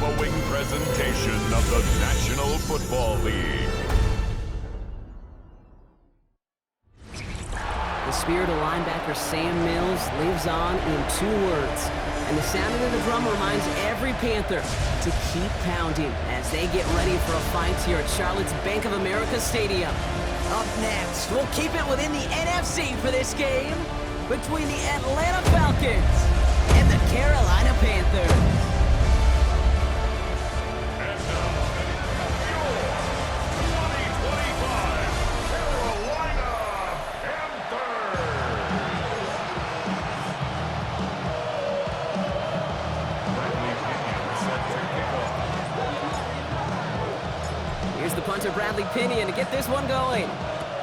elbowing presentation of the National Football League. The spirit of linebacker Sam Mills lives on in 2 words. And the sounding of the drum reminds every Panther to keep pounding as they get ready for a fight here at Charlotte's Bank of America Stadium. Up next, we'll keep it within the NFC for this game between the Atlanta Falcons and the Carolina Panthers. Here's the punter, Bradley Pinion, to get this one going.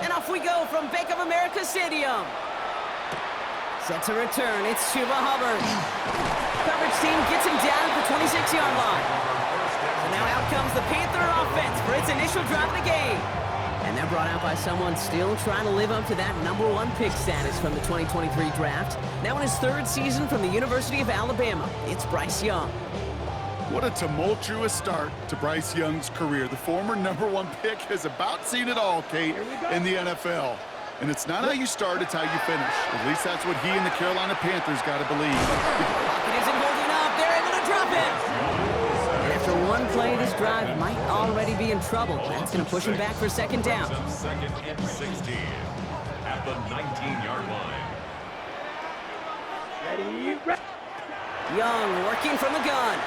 And off we go from Bank of America Stadium. Set to return, it's Chuba Hubbard. Coverage team gets him down at the 26-yard line. So now out comes the Panther offense for its initial drive of the game. And they're brought out by someone still trying to live up to that #1 pick status from the 2023 draft. Now in his 3rd season from the University of Alabama, it's Bryce Young. What a tumultuous start to Bryce Young's career. The former #1 pick has about seen it all, Kate, in the NFL. And it's not how you start, it's how you finish. At least that's what he and the Carolina Panthers got to believe. Pocket isn't holding up. They're able to drop it. And after one play, this drive might already be in trouble. That's going to push him back for 2nd down. 2nd and 16 at the 19-yard line. Young working from the gun.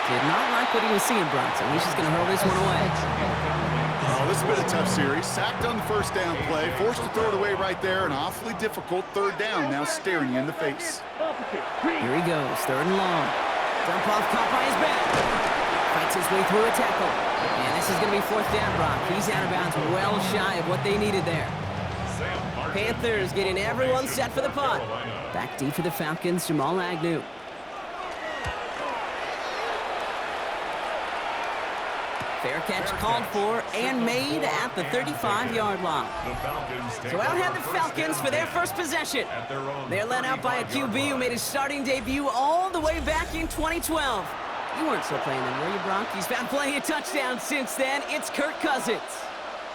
Did not like what he was seeing, Bronson. He's just going to hurl this one away. Oh, this has been a tough series. Sacked on the 1st down play, forced to throw it away right there. An awfully difficult 3rd down now staring you in the face. Here he goes, 3rd and long. Dump off, caught by his back. Fights his way through a tackle. And this is going to be 4th down, Brock. He's out of bounds, well shy of what they needed there. Panthers getting everyone set for the punt. Back deep for the Falcons, Jamal Agnew. Fair catch called for and made at the 35-yard line. So out head the Falcons for their first possession. They're led out by a QB who made his starting debut all the way back in 2012. You weren't still playing then, were you, Brock? He's found plenty of touchdowns since then. It's Kirk Cousins.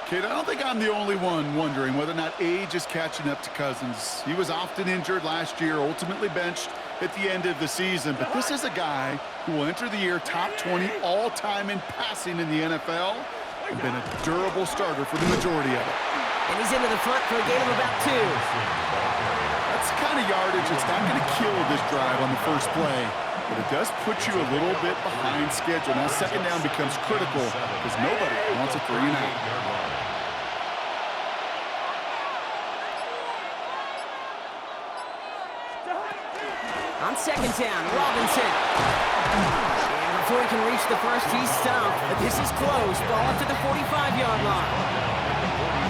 Kid, I don't think I'm the only one wondering whether or not age is catching up to Cousins. He was often injured last year, ultimately benched at the end of the season. But this is a guy who will enter the year top 20 all-time in passing in the NFL and been a durable starter for the majority of it. And he's into the front for a gain of about 2. That's the kind of yardage that's not going to kill this drive on the first play, but it does put you a little bit behind schedule. Now 2nd down becomes critical because nobody wants a 3-and-out. On 2nd down, Robinson. And before he can reach the first, he's stopped. But this is close. Ball up to the 45-yard line.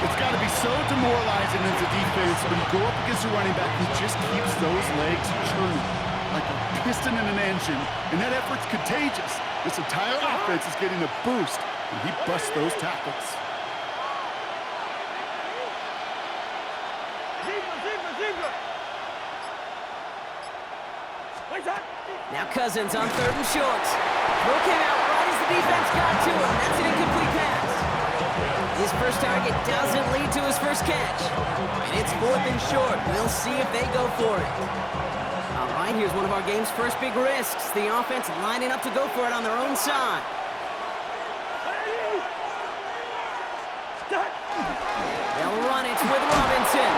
It's got to be so demoralizing as a defense when you go up against a running back who just keeps those legs churning like a piston in an engine. And that effort's contagious. This entire offense is getting a boost, and he busts those tackles. Now Cousins on 3rd and short. Throw came out right as the defense got to him. That's an incomplete pass. His first target doesn't lead to his first catch. And it's 4th and short. We'll see if they go for it. All right, here's one of our game's first big risks. The offense lining up to go for it on their own side. They'll run it with Robinson.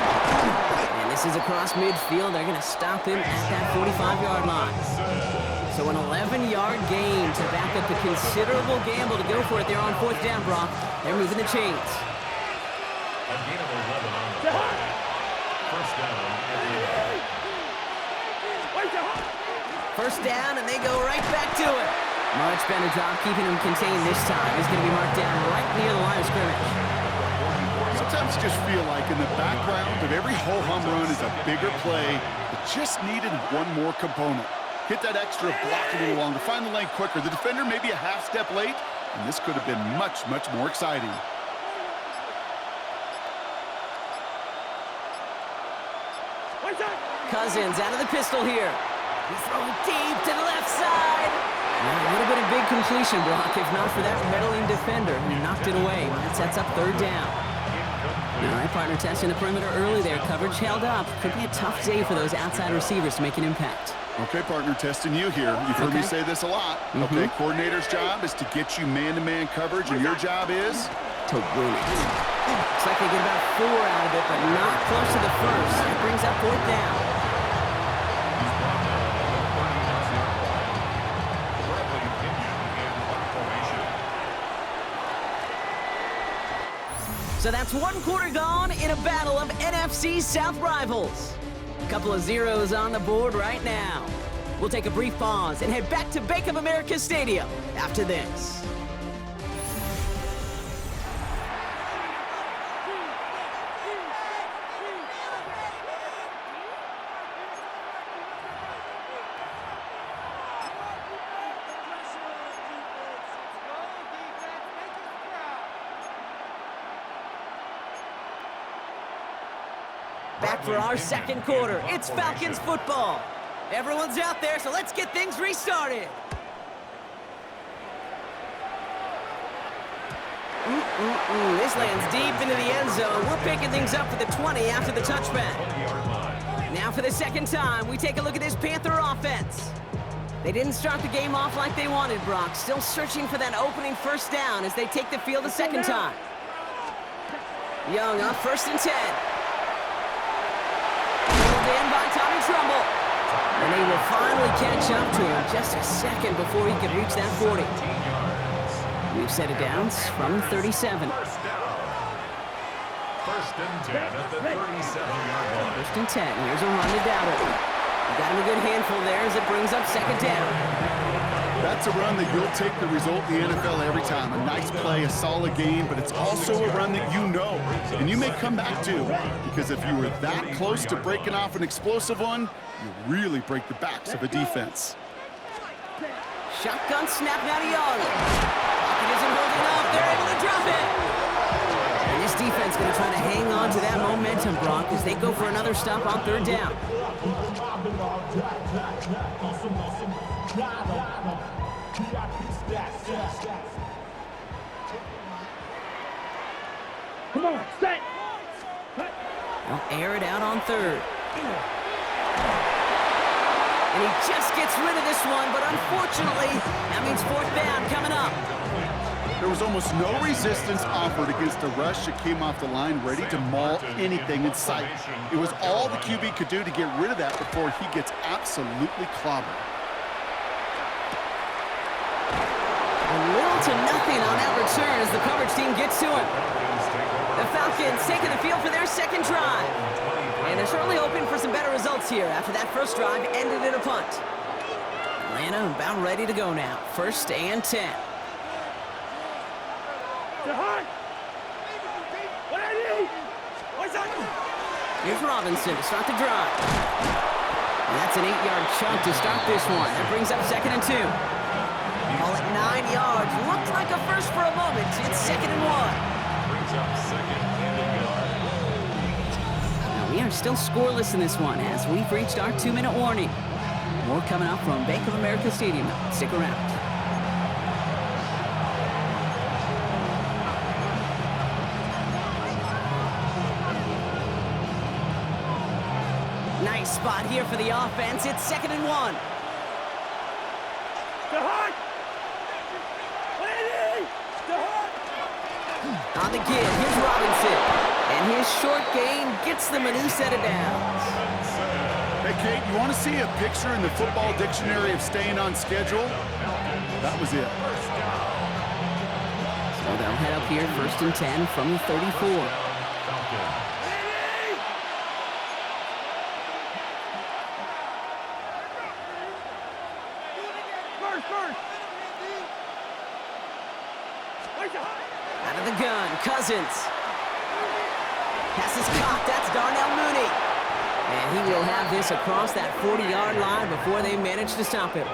And this is across midfield. They're going to stop him at that 45-yard line. So an 11-yard gain to back up the considerable gamble to go for it there on 4th down, Brock. They're moving the chains. A gain of 11 on the play. 1st down at the 11. 1st down, and they go right back to it. Much better job keeping him contained this time. He's going to be marked down right near the line of scrimmage. Sometimes you just feel like in the background of every ho-hum run is a bigger play that just needed one more component. Hit that extra block a little longer, find the lane quicker. The defender may be a half step late, and this could have been much, much more exciting. Cousins out of the pistol here. He's throwing deep to the left side. Well, it would have been a big completion, Brock, if not for that meddling defender who knocked it away. That sets up third down. All right, partner, testing the perimeter early there. Coverage held up. Could be a tough day for those outside receivers to make an impact. Okay, partner, testing you here. You've heard me say this a lot. Okay, coordinator's job is to get you man-to-man coverage, and your job is to win it. Looks like they get about 4 out of it, but not close to the first. That brings up fourth down. So that's 1 quarter gone in a battle of NFC South rivals. A couple of zeros on the board right now. We'll take a brief pause and head back to Bank of America Stadium after this. Back for our second quarter. It's Falcons football. Everyone's out there, so let's get things restarted. This lands deep into the end zone. We're picking things up for the 20 after the touchback. Now for the second time, we take a look at this Panther offense. They didn't start the game off like they wanted, Brock. Still searching for that opening first down as they take the field a second time. Young up 1st and 10. In by Tommy Trumbull. And they will finally catch up to him just a second before he could reach that 40. We've set it down from 37. First and 10 at the 37-yard line. 1st and 10. Here's a run to Dowdle. Got him a good handful there as it brings up second down. That's a run that you'll take the result in the NFL every time. A nice play, a solid game, but it's also a run that you know, and you may come back to, because if you were that close to breaking off an explosive one, you really break the backs of a defense. Shotgun snap now to Young. Pocket isn't holding up. They're able to drop it. And this defense going to try to hang on to that momentum, Brock, as they go for another stop on third down. Come on, set. They'll air it out on third. And he just gets rid of this one, but unfortunately, that means fourth down coming up. There was almost no resistance offered against a rush that came off the line ready to maul anything in sight. It was all the QB could do to get rid of that before he gets absolutely clobbered. A little to nothing on that return as the coverage team gets to him. The Falcons taking the field for their second drive. And they're certainly hoping for some better results here after that first drive ended in a punt. Atlanta about ready to go now. 1st and 10. Here's Robinson to start the drive. And that's an 8-yard chunk to start this one. That brings up 2nd and 2. Call it 9 yards. Looked like a first for a moment. It's 2nd and 1. Brings up 2nd and a yard. Now we are still scoreless in this one as we've reached our 2-minute warning. More coming up from Bank of America Stadium. Stick around. Nice spot here for the offense. It's 2nd and 1. On the give, here's Robinson. And his short gain gets them a new set of downs. Hey, Kate, you want to see a picture in the football dictionary of staying on schedule? That was it. So they'll head up here 1st and 10 from the 34. Out of the gun, Cousins. Pass is caught. That's Darnell Mooney. And he will have this across that 40-yard line before they manage to stop him.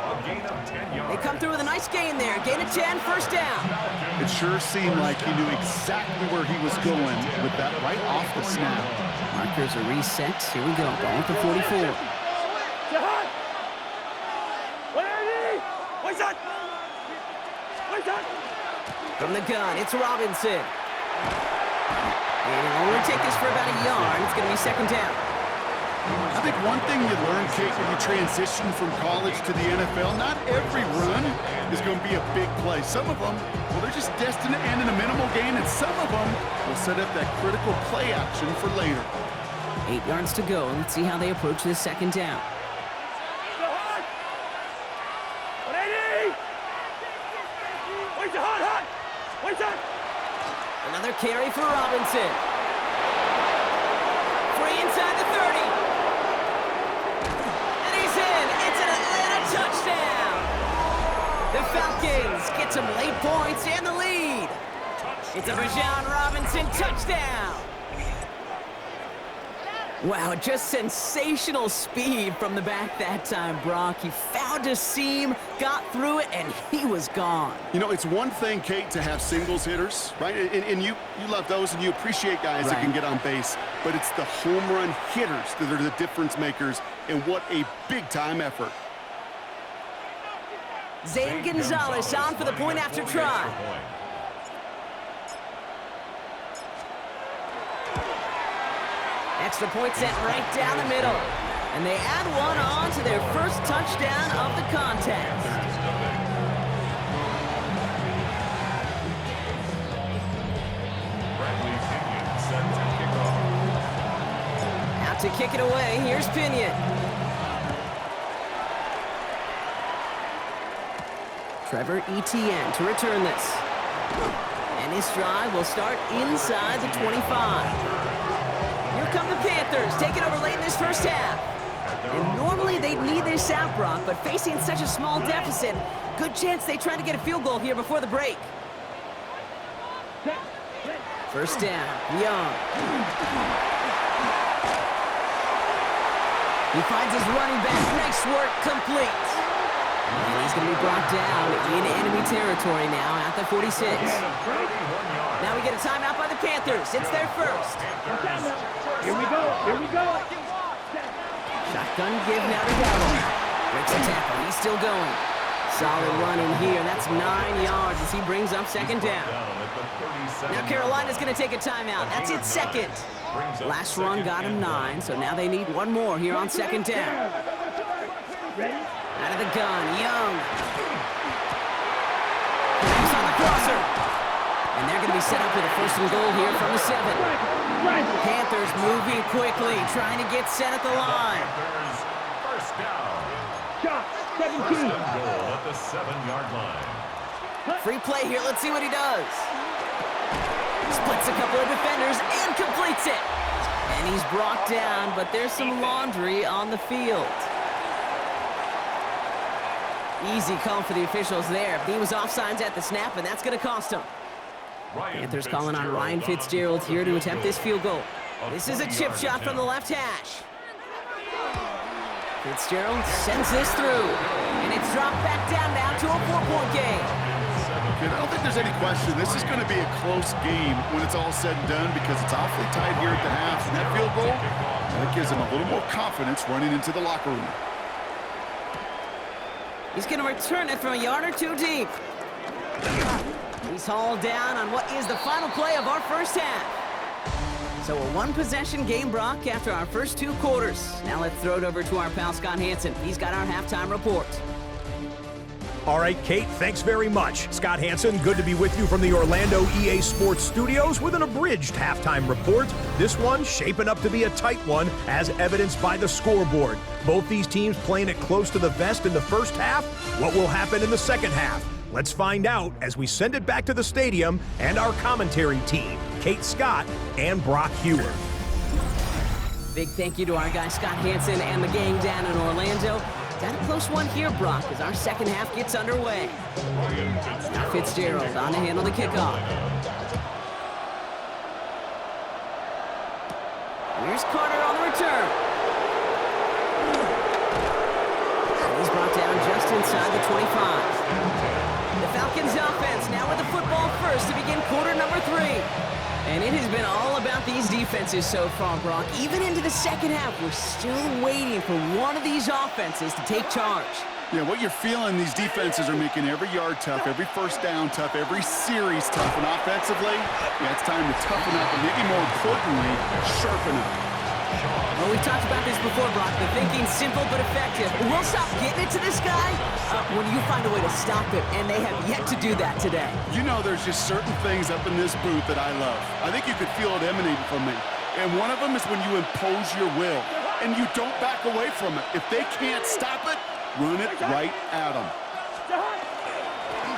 They come through with a nice gain there. Gain of 10, 1st down. It sure seemed like he knew exactly where he was going with that right off the snap. Markers are reset. Here we go. Ball at the 44. From the gun, it's Robinson. And he'll only take this for about a yard. It's going to be second down. I think one thing you learn, Kate, when you transition from college to the NFL, not every run is going to be a big play. Some of them, well, they're just destined to end in a minimal gain, and some of them will set up that critical play action for later. 8 yards to go. Let's see how they approach this second down. Another carry for Robinson. Free inside the 30. And he's in. It's an Atlanta touchdown. The Falcons get some late points and the lead. It's a Bijan Robinson touchdown. Wow, just sensational speed from the back that time, Brock. He found a seam, got through it, and he was gone. You know, it's one thing, Kate, to have singles hitters, right? And you love those, and you appreciate guys that can get on base. But it's the home run hitters that are the difference makers, and what a big-time effort. Zane Gonzalez on for the point after try. Extra point sent right down the middle. And they add one on to their first touchdown of the contest. Out to kick it away, here's Pinion. Trevor Etienne to return this. And this drive will start inside the 25. Here come the Panthers, taking over late in this first half. And normally they'd need this out, Brock, but facing such a small deficit, good chance they try to get a field goal here before the break. First down, Young. He finds his running back, nice work, complete. And he's going to be brought down in enemy territory now at the 46. Now we get a timeout by the Panthers. It's their first. Here we go. Shotgun give now to Gallo. Breaks the tackle. He's still going. Solid running here. That's 9 yards as he brings up second down. Now Carolina's going to take a timeout. That's its second. Last run got him 9, so now they need one more here on second down. Out of the gun, Young. Connects on the crosser. And they're going to be set up with a first and goal here from the 7. Panthers moving quickly, trying to get set at the line. First down. Shot, 17. First and goal at the 7-yard line. Free play here. Let's see what he does. Splits a couple of defenders and completes it. And he's brought down, but there's some laundry on the field. Easy call for the officials there. He was offsides at the snap, and that's going to cost him. Panthers calling on Ryan Fitzgerald here to attempt this field goal. This is a chip shot from the left hash. Fitzgerald sends this through, and it's dropped back down now to a 4-point game. I don't think there's any question this is going to be a close game when it's all said and done because it's awfully tight here at the half. And that field goal, that gives him a little more confidence running into the locker room. He's going to return it from a yard or two deep. He's hauled down on what is the final play of our first half. So a one-possession game, Brock, after our first 2 quarters. Now let's throw it over to our pal Scott Hansen. He's got our halftime report. All right, Kate, thanks very much. Scott Hansen, good to be with you from the Orlando EA Sports Studios with an abridged halftime report. This one shaping up to be a tight one, as evidenced by the scoreboard. Both these teams playing it close to the vest in the first half. What will happen in the second half? Let's find out as we send it back to the stadium and our commentary team, Kate Scott and Brock Hewer. Big thank you to our guy Scott Hansen and the gang down in Orlando. Got a close one here, Brock, as our second half gets underway. Now Fitzgerald on to handle the kickoff. Here's Carter on the return. And he's brought down just inside the 25. The Falcons offense now with the football first to begin quarter number 3. And it has been all about these defenses so far, Brock. Even into the second half, we're still waiting for one of these offenses to take charge. Yeah, what you're feeling, these defenses are making every yard tough, every first down tough, every series tough. And offensively, yeah, it's time to toughen up and maybe more importantly, sharpen up. Well, we've talked about this before, Brock. The thinking's simple but effective. We'll stop getting it to this guy when you find a way to stop it, and they have yet to do that today. You know, there's just certain things up in this booth that I love. I think you could feel it emanating from me. And one of them is when you impose your will, and you don't back away from it. If they can't stop it, run it right at them.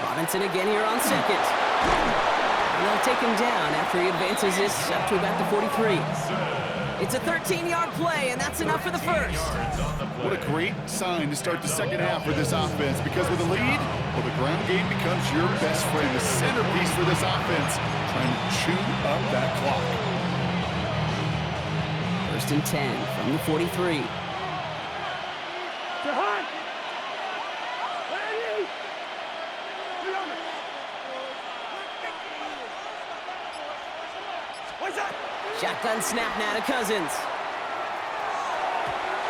Robinson again here on second. And they'll take him down after he advances this up to about the 43. It's a 13-yard play, and that's enough for the first. What a great sign to start the second half for this offense, because with a lead, well, the ground game becomes your best friend, the centerpiece for this offense, trying to chew up that clock. First and 10 from the 43. Shotgun snap now to Cousins.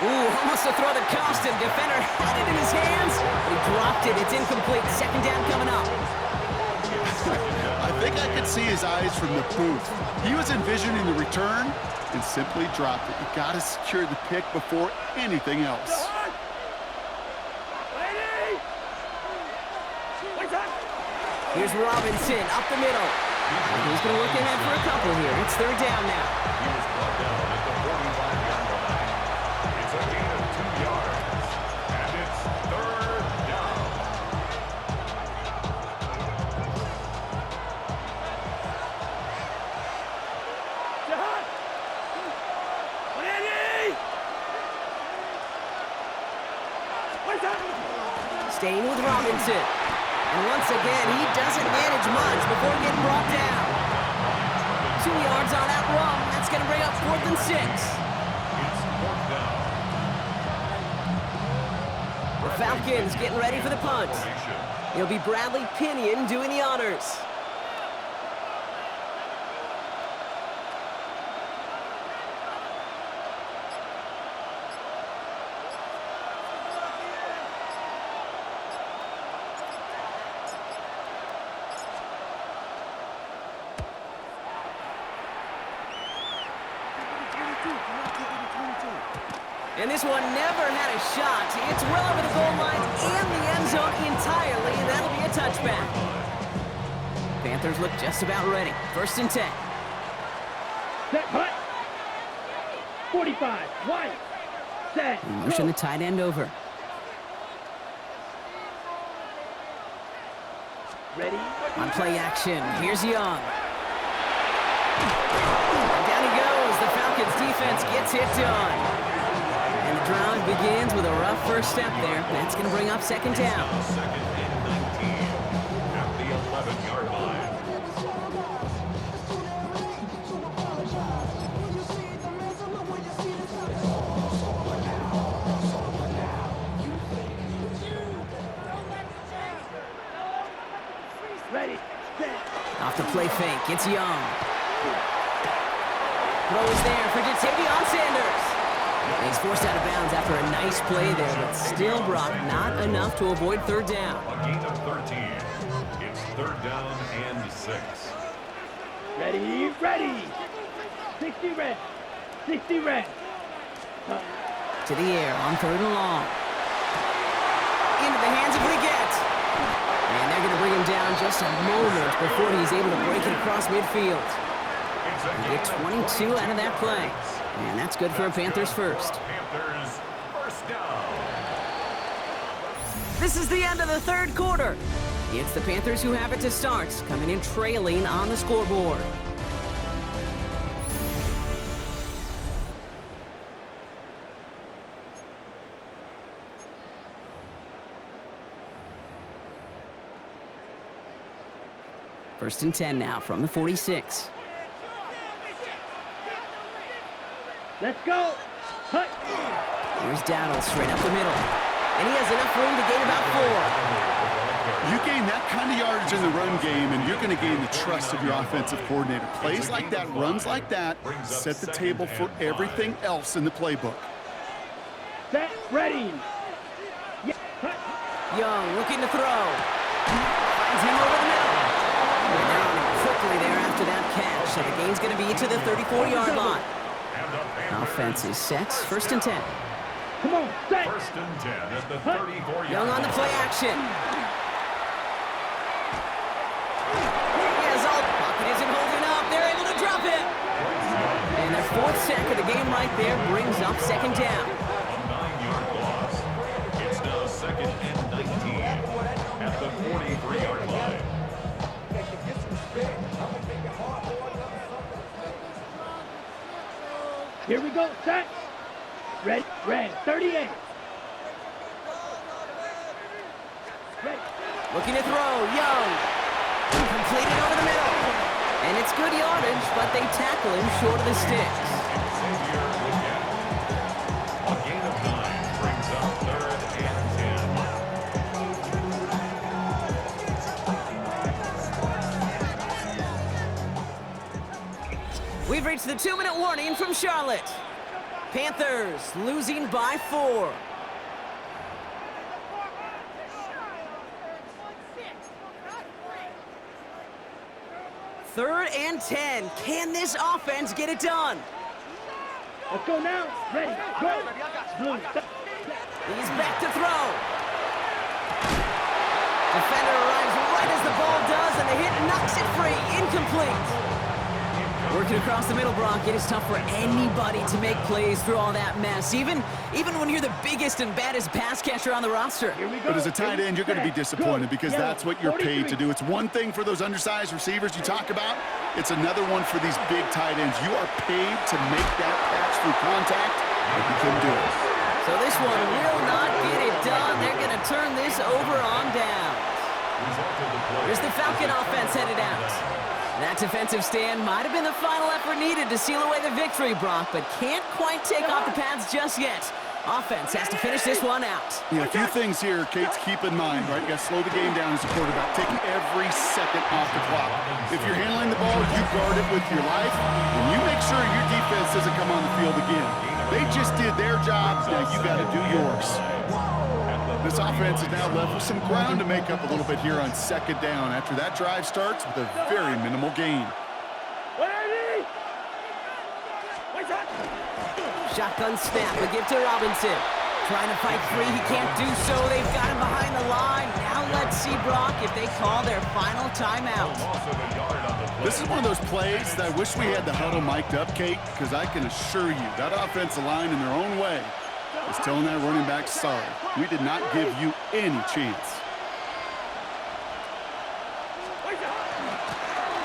Ooh, almost a throw that cost him. Defender had it in his hands, but he dropped it. It's incomplete. Second down coming up. I think I could see his eyes from the booth. He was envisioning the return and simply dropped it. You got to secure the pick before anything else. Here's Robinson up the middle. He's going to look ahead for a couple here. It's third down now. He was brought down at the 45-yard line. It's a gain of 2 yards. And it's third down. Staying with Robinson. And once again, he doesn't manage much before getting brought down. 2 yards on that run. That's going to bring up 4th and 6. It's 4th down. The Falcons getting ready for the punt. It'll be Bradley Pinion doing the honors. And this one never had a shot. It's well over the goal line and the end zone entirely, and that'll be a touchback. Panthers look just about ready. First and 10. Set, punt. 45, wide, set. Motion the tight end over. Ready? On play action, here's Young. And down he goes. The Falcons defense gets it done. And the drive begins with a rough first step there. That's going to bring up second down. Second and 19 at the 11-yard line. Ready, set. Off the play fake, it's Young. Throw is there for Jatavion Sanders. And he's forced out of bounds after a nice play there, but still, Brock, not enough to avoid third down. A gain of 13. It's third down and 6. Ready, ready. 60 red. 60 red. To the air on third and long. Into the hands of Leggett. And they're going to bring him down just a moment before he's able to break it across midfield. And get 22 out of that play. And that's good for a Panthers first. Panthers first down. This is the end of the third quarter. It's the Panthers who have it to start, coming in trailing on the scoreboard. First and 10 now from the 46. Let's go. Hut. Here's Dowdle straight up the middle. And he has enough room to gain about 4. You gain that kind of yardage in the run game, and you're going to gain the trust of your offensive coordinator. Plays like that, runs like that, set the table for everything else in the playbook. Set, ready. Yeah. Hut. Young looking to throw. Finds him over the middle. And they're on him quickly there after that catch. So the game's going to be to the 34-yard line. Offense is set. 1st and 10. Come on, set. 1st and 10 at the 34-yard Young on the line. play action. Yes, Pocket isn't holding up. They're able to drop it. And their 4th sack of the game right there brings up 2nd down. A 9-yard loss. It's now 2nd and 19 at the 43-yard line. Here we go, set. Red, 38. Ready. Looking to throw. Young. Completed over the middle. And it's good yardage, but they tackle him short of the sticks. Xavier again. A gain of 9 brings up 3rd and 10. We've reached the 2-minute warning from Charlotte. Panthers losing by 4. Third and 10. Can this offense get it done? Let's go now. Ready, go. Blue, set. He's back to throw. Defender arrives right as the ball does, and the hit knocks it free. Incomplete. Working across the middle, Brock, it is tough for anybody to make plays through all that mess, even when you're the biggest and baddest pass catcher on the roster. Here we go. But as a tight end, you're going to be disappointed because Yellow, that's what you're paid to 43. do. It's one thing for those undersized receivers you talk about. It's another one for these big tight ends. You are paid to make that catch through contact, but you couldn't do it. So this one will not get it done. They're going to turn this over on down. Here's the Falcon offense headed out. That defensive stand might have been the final effort needed to seal away the victory, Brock, but can't quite take off the pads just yet. Offense has to finish this one out. Yeah, a few things here, Kate, to keep in mind, right? You got to slow the game down as a quarterback, taking every second off the clock. If you're handling the ball, you guard it with your life, and you make sure your defense doesn't come on the field again. They just did their job, now you got to do yours. This offense is now left with some ground to make up a little bit here on 2nd down after that drive starts with a very minimal gain. Ready. Wait up. Shotgun snap, a give to Robinson. Trying to fight free, he can't do so. They've got him behind the line. Now let's see, Brock, if they call their final timeout. This is one of those plays that I wish we had the huddle mic'd up, Kate, because I can assure you that offensive line in their own way is telling that running back, sorry, we did not give you any chance.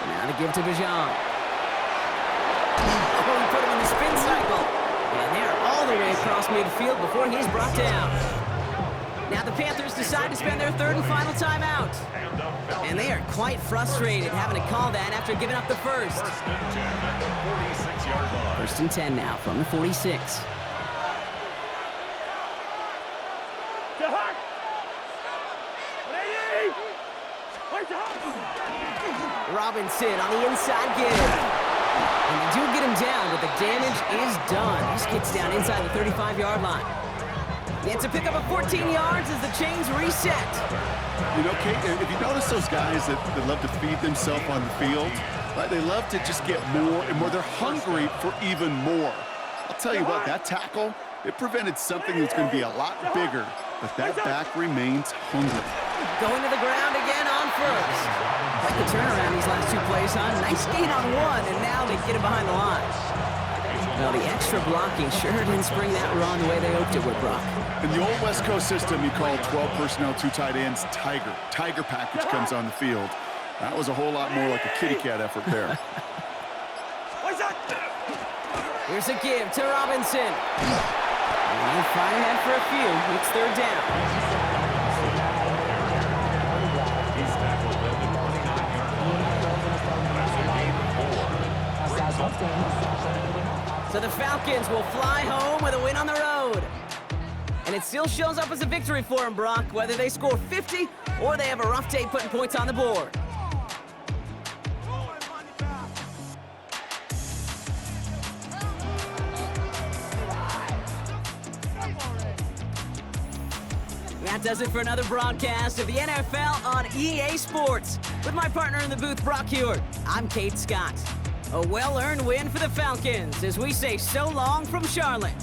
Now to give to Bijan. Oh, he put him in the spin cycle. And they're all the way across midfield before he's brought down. Now the Panthers decide to spend their 3rd and final timeout. And they are quite frustrated having to call that after giving up the first. 1st and 10 now from the 46. Robinson on the inside give. And they do get him down, but the damage is done. This gets down inside the 35-yard line. It's a pickup of 14 yards as the chains reset. You know, Kate, if you notice those guys that love to feed themselves on the field, right, they love to just get more and more. They're hungry for even more. I'll tell you what, that tackle, it prevented something that's going to be a lot bigger, but that back remains hungry. Going to the ground again on first. Like the turnaround these last 2 plays, huh? Nice gain on 1, and now they get him behind the line. Well, the extra blocking sure didn't spring that run the way they hoped it would, Brock. In the old West Coast system, you call 12 personnel, 2 tight ends, Tiger. Tiger package comes on the field. That was a whole lot more like a kitty cat effort there. Here's a give to Robinson. And fire ahead for a few. It's 3rd down. He's tackled at the 29-yard line. So the Falcons will fly home with a win on the road. And it still shows up as a victory for them, Brock, whether they score 50 or they have a rough day putting points on the board. That does it for another broadcast of the NFL on EA Sports. With my partner in the booth, Brock Hewitt, I'm Kate Scott. A well-earned win for the Falcons as we say so long from Charlotte.